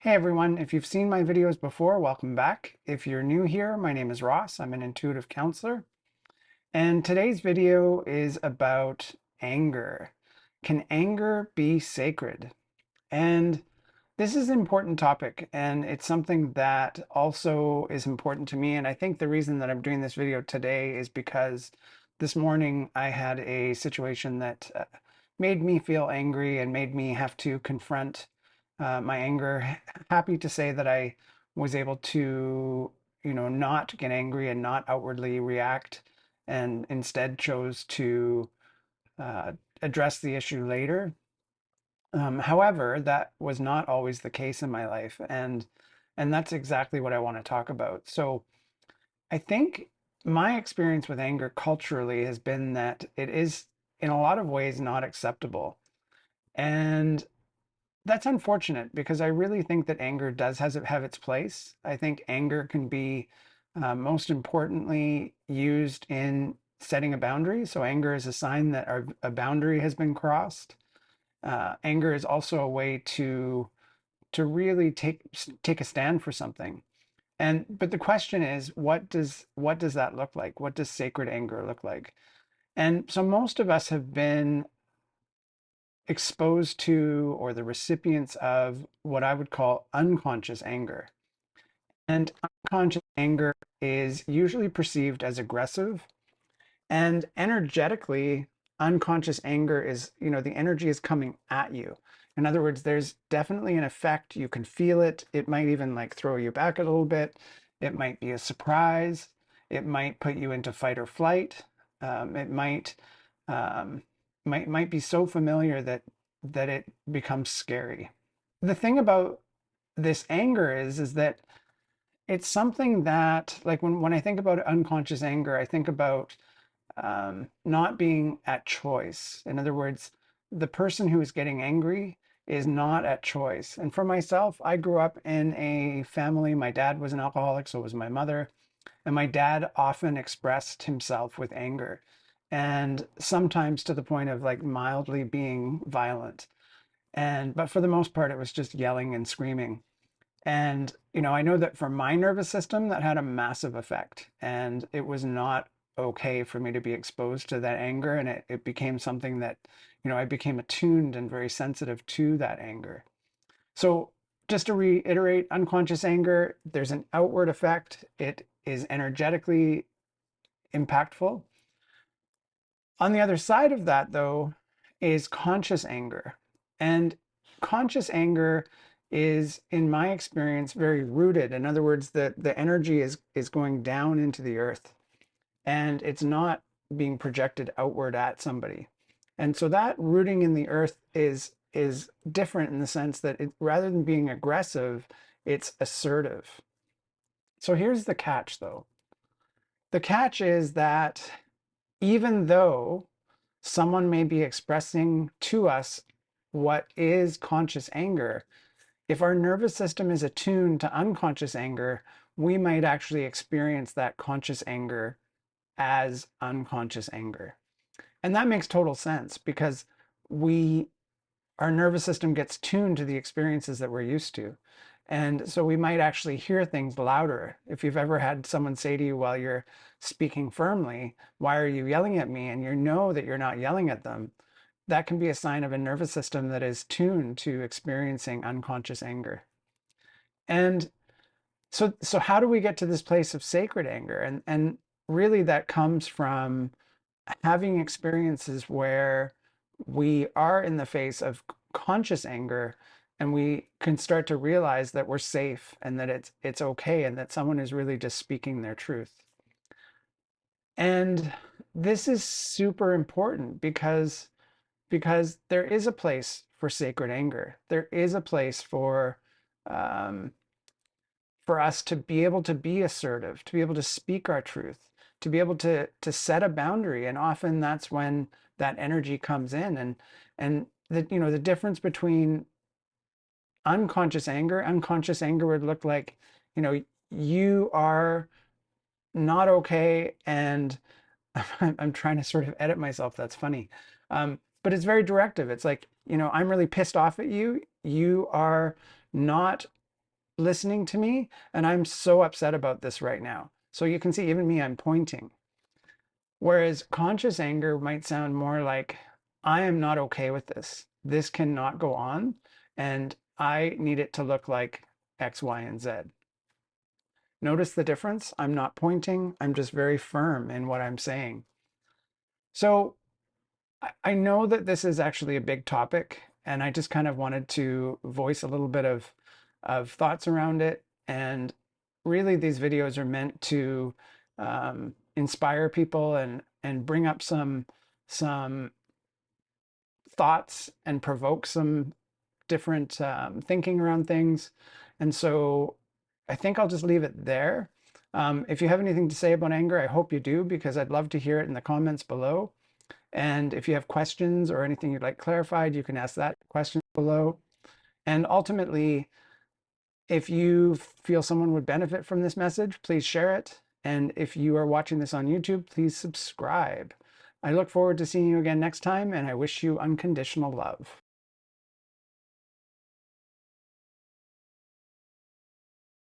Hey everyone, if you've seen my videos before, welcome back. If you're new here, my name is Ross. I'm an intuitive counselor. And today's video is about anger. Can anger be sacred? And this is an important topic, and it's something that also is important to me. And I think the reason that I'm doing this video today is because this morning I had a situation that made me feel angry and made me have to confront my anger. Happy to say that I was able to, not get angry and not outwardly react, and instead chose to uh, address the issue later. However, that was not always the case in my life, and that's exactly what I want to talk about. So I think my experience with anger culturally has been that it is in a lot of ways not acceptable. And that's unfortunate because I really think that anger does have its place. I think anger can be most importantly used in setting a boundary. So anger is a sign that a boundary has been crossed. Anger is also a way to really take a stand for something. And but the question is, what does that look like? What does sacred anger look like? And so most of us have been exposed to or the recipients of what I would call unconscious anger. And unconscious anger is usually perceived as aggressive. And energetically, unconscious anger is, the energy is coming at you. In other words, there's definitely an effect. You can feel it. It might even like throw you back a little bit. It might be a surprise. It might put you into fight or flight. It um, might be so familiar that it becomes scary. The thing about this anger is that it's something that, like when I think about unconscious anger, I think about not being at choice. In other words, the person who is getting angry is not at choice. And for myself, I grew up in a family. My dad was an alcoholic, so was my mother. And my dad often expressed himself with anger, and sometimes to the point of like mildly being violent. But for the most part, it was just yelling and screaming. And, I know that for my nervous system, that had a massive effect. And it was not okay for me to be exposed to that anger. And it became something that, I became attuned and very sensitive to that anger. So just to reiterate, unconscious anger, there's an outward effect. It is energetically impactful. On the other side of that, though, is conscious anger. And conscious anger is, in my experience, very rooted. In other words, the energy is going down into the earth and it's not being projected outward at somebody. And so that rooting in the earth is different in the sense that rather than being aggressive, it's assertive. So here's the catch, though. The catch is that even though someone may be expressing to us what is conscious anger, if our nervous system is attuned to unconscious anger, we might actually experience that conscious anger as unconscious anger. And that makes total sense because we our nervous system gets tuned to the experiences that we're used to. And so we might actually hear things louder. If you've ever had someone say to you while you're speaking firmly, "Why are you yelling at me?" and you know that you're not yelling at them, that can be a sign of a nervous system that is tuned to experiencing unconscious anger. And so how do we get to this place of sacred anger? And really that comes from having experiences where we are in the face of conscious anger and we can start to realize that we're safe and that it's okay and that someone is really just speaking their truth. And this is super important because there is a place for sacred anger. There is a place um, for us to be able to be assertive, to be able to speak our truth, to be able to set a boundary. And often that's when that energy comes in. And the difference between unconscious anger would look like, you are not okay. And I'm trying to sort of edit myself. That's funny. But it's very directive. It's like, I'm really pissed off at you. You are not listening to me, and I'm so upset about this right now. So you can see even me, I'm pointing. Whereas conscious anger might sound more like, I am not okay with this. This cannot go on, and I need it to look like X, Y, and Z. Notice the difference? I'm not pointing, I'm just very firm in what I'm saying. So I know that this is actually a big topic, and I just kind of wanted to voice a little bit of thoughts around it. And really, these videos are meant to inspire people and bring up some thoughts and provoke some different thinking around things. And so I think I'll just leave it there. If you have anything to say about anger, I hope you do, because I'd love to hear it in the comments below. And if you have questions or anything you'd like clarified, you can ask that question below. And ultimately, if you feel someone would benefit from this message, please share it. And if you are watching this on YouTube, please subscribe. I look forward to seeing you again next time, and I wish you unconditional love.